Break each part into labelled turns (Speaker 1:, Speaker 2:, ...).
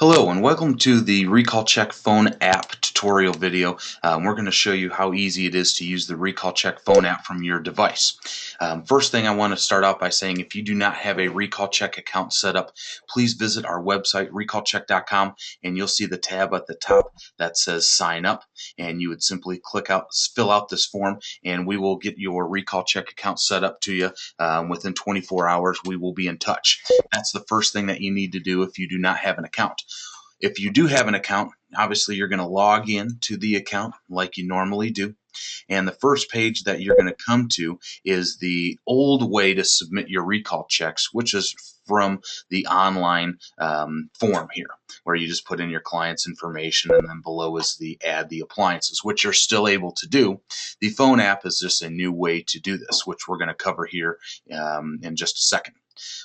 Speaker 1: Hello and welcome to the RecallChek phone app tutorial video. We're going to show you how easy it is to use the RecallChek phone app from your device. First thing I want to start out by saying, if you do not have a RecallChek account set up, please visit our website RecallChek.com and you'll see the tab at the top that says sign up, and you would simply fill out this form and we will get your RecallChek account set up to you. Within 24 hours we will be in touch. That's the first thing that you need to do if you do not have an account. If you do have an account, obviously you're going to log in to the account like you normally do. And the first page that you're going to come to is the old way to submit your recall checks, which is from the online form here, where you just put in your client's information and then below is the add the appliances, which you're still able to do. The phone app is just a new way to do this, which we're going to cover here in just a second.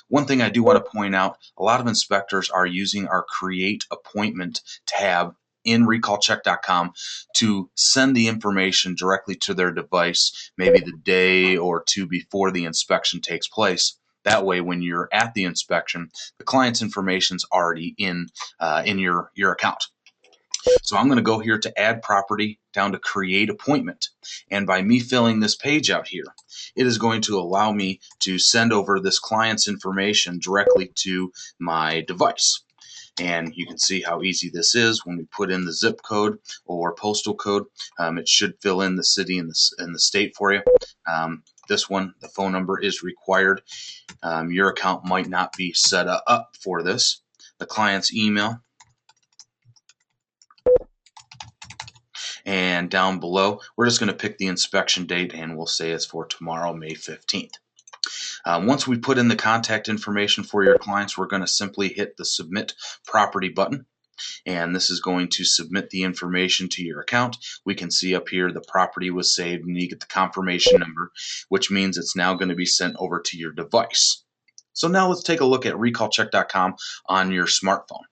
Speaker 1: One thing I do want to point out, a lot of inspectors are using our Create Appointment tab in RecallChek.com to send the information directly to their device, maybe the day or two before the inspection takes place. That way, when you're at the inspection, the client's information is already in your account. So I'm going to go here to add property, down to create appointment. And by me filling this page out here, it is going to allow me to send over this client's information directly to my device. And you can see how easy this is. When we put in the zip code or postal code, it should fill in the city and the state for you. This one, the phone number is required. Your account might not be set up for this. The client's email. And down below, we're just going to pick the inspection date and we'll say it's for tomorrow, May 15th. Once we put in the contact information for your clients, we're going to simply hit the Submit Property button. And this is going to submit the information to your account. We can see up here the property was saved and you get the confirmation number, which means it's now going to be sent over to your device. So now let's take a look at RecallChek.com on your smartphone.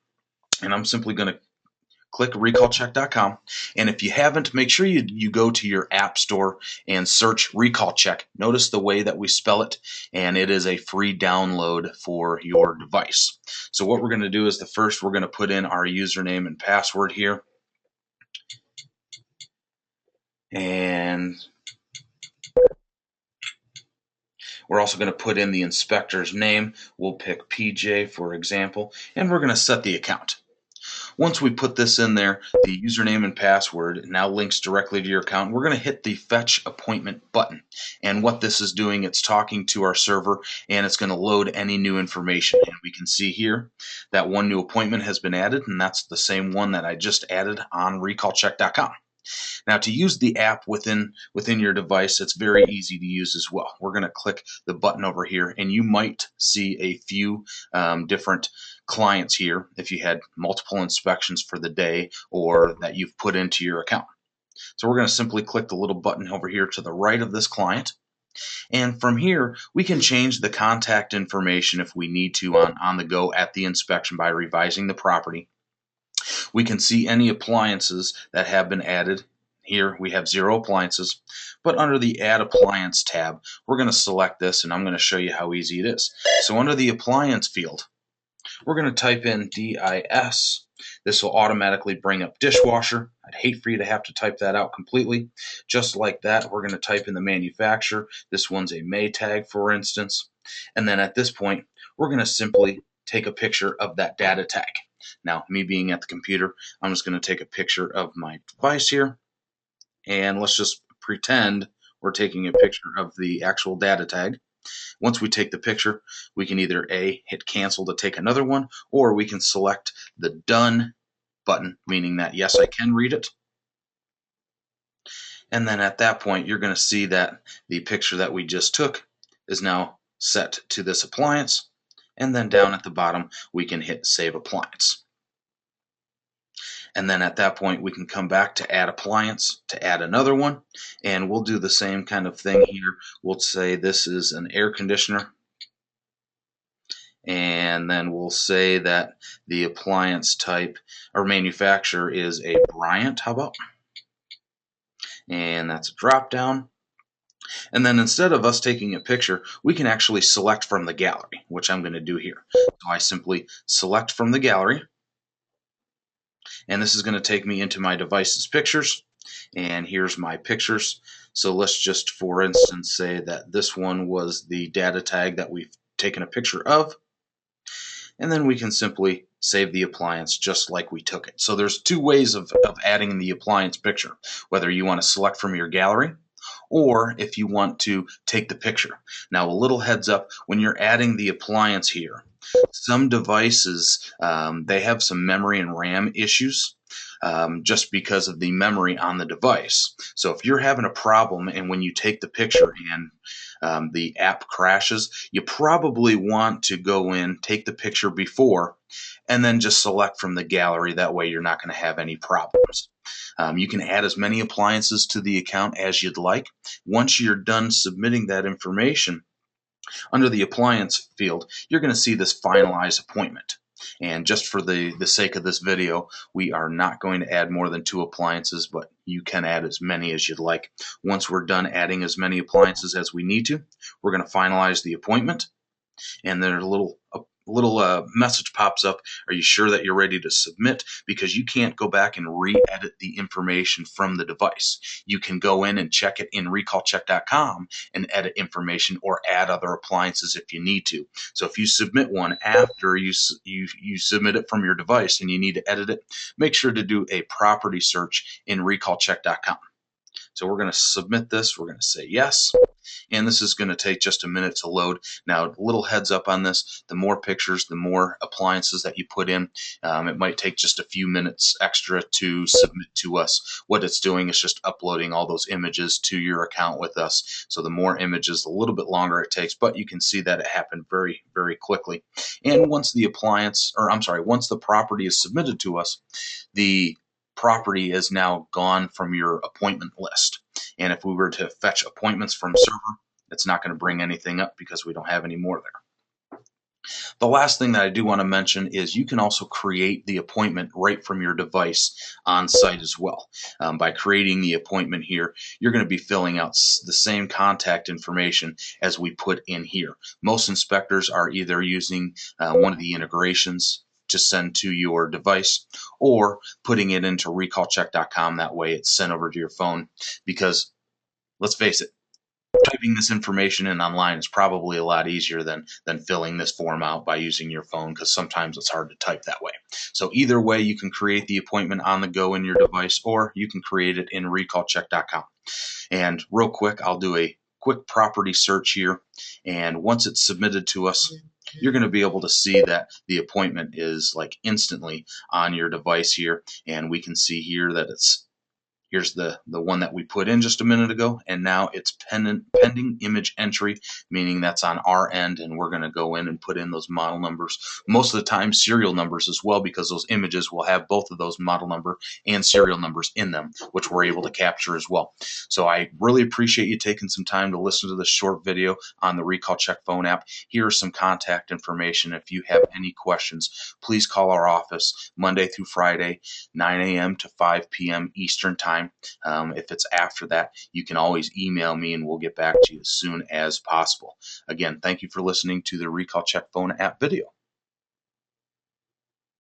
Speaker 1: And I'm simply going to click RecallChek.com, and if you haven't, make sure you go to your app store and search RecallChek. Notice the way that we spell it, and it is a free download for your device. So what we're going to do is we're going to put in our username and password here, and we're also going to put in the inspector's name. We'll pick PJ for example, and we're going to set the account. Once we put this in there, the username and password now links directly to your account. We're going to hit the Fetch Appointment button. And what this is doing, it's talking to our server and it's going to load any new information. And we can see here that one new appointment has been added, and that's the same one that I just added on RecallChek.com. Now, to use the app within your device, it's very easy to use as well. We're going to click the button over here, and you might see a few different clients here if you had multiple inspections for the day or that you've put into your account. So we're going to simply click the little button over here to the right of this client. And from here, we can change the contact information if we need to on the go at the inspection by revising the property. We can see any appliances that have been added. Here we have 0 appliances, but under the Add Appliance tab, we're going to select this, and I'm going to show you how easy it is. So under the Appliance field, we're going to type in DIS. This will automatically bring up dishwasher. I'd hate for you to have to type that out completely. Just like that, we're going to type in the manufacturer. This one's a Maytag, for instance. And then at this point, we're going to simply take a picture of that data tag. Now, me being at the computer, I'm just going to take a picture of my device here, and let's just pretend we're taking a picture of the actual data tag. Once we take the picture, we can either A, hit cancel to take another one, or we can select the Done button, meaning that yes, I can read it. And then at that point, you're going to see that the picture that we just took is now set to this appliance. And then down at the bottom, we can hit Save Appliance. And then at that point, we can come back to Add Appliance to add another one. And we'll do the same kind of thing here. We'll say this is an air conditioner. And then we'll say that the appliance type or manufacturer is a Bryant. How about? And that's a drop down. And then instead of us taking a picture, we can actually select from the gallery, which I'm going to do here. So I simply select from the gallery. And this is going to take me into my device's pictures, and here's my pictures. So let's just, for instance, say that this one was the data tag that we've taken a picture of, and then we can simply save the appliance just like we took it. So there's two ways of adding the appliance picture, whether you want to select from your gallery or if you want to take the picture. Now, a little heads up, when you're adding the appliance here, some devices, they have some memory and RAM issues. Just because of the memory on the device. So if you're having a problem and when you take the picture and the app crashes, you probably want to go in, take the picture before, and then just select from the gallery. That way you're not going to have any problems. You can add as many appliances to the account as you'd like. Once you're done submitting that information, under the appliance field, you're going to see this finalize appointment. And just for the sake of this video, we are not going to add more than 2 appliances, but you can add as many as you'd like. Once we're done adding as many appliances as we need to, we're going to finalize the appointment. And then a little message pops up. Are you sure that you're ready to submit? Because you can't go back and re-edit the information from the device. You can go in and check it in RecallChek.com and edit information or add other appliances if you need to. So if you submit one after you submit it from your device and you need to edit it, make sure to do a property search in RecallChek.com. So we're going to submit this. We're going to say yes. And this is going to take just a minute to load. Now, a little heads up on this, the more pictures, the more appliances that you put in, it might take just a few minutes extra to submit to us. What it's doing is just uploading all those images to your account with us. So the more images, the little bit longer it takes, but you can see that it happened very, very quickly. And once the once the property is submitted to us, the property is now gone from your appointment list. And if we were to fetch appointments from server, it's not going to bring anything up because we don't have any more there. The last thing that I do want to mention is you can also create the appointment right from your device on site as well. By creating the appointment here, you're going to be filling out the same contact information as we put in here. Most inspectors are either using one of the integrations to send to your device or putting it into RecallChek.com. That way it's sent over to your phone, because let's face it, typing this information in online is probably a lot easier than filling this form out by using your phone, because sometimes it's hard to type that way. So either way, you can create the appointment on the go in your device, or you can create it in RecallChek.com. And real quick, I'll do a quick property search here, and once it's submitted to us, you're going to be able to see that the appointment is like instantly on your device here, and we can see here that here's the one that we put in just a minute ago, and now it's pending image entry, meaning that's on our end, and we're going to go in and put in those model numbers. Most of the time, serial numbers as well, because those images will have both of those model number and serial numbers in them, which we're able to capture as well. So I really appreciate you taking some time to listen to this short video on the RecallChek phone app. Here is some contact information. If you have any questions, please call our office Monday through Friday, 9 a.m. to 5 p.m. Eastern Time. If it's after that, you can always email me and we'll get back to you as soon as possible. Again, thank you for listening to the RecallChek phone app video.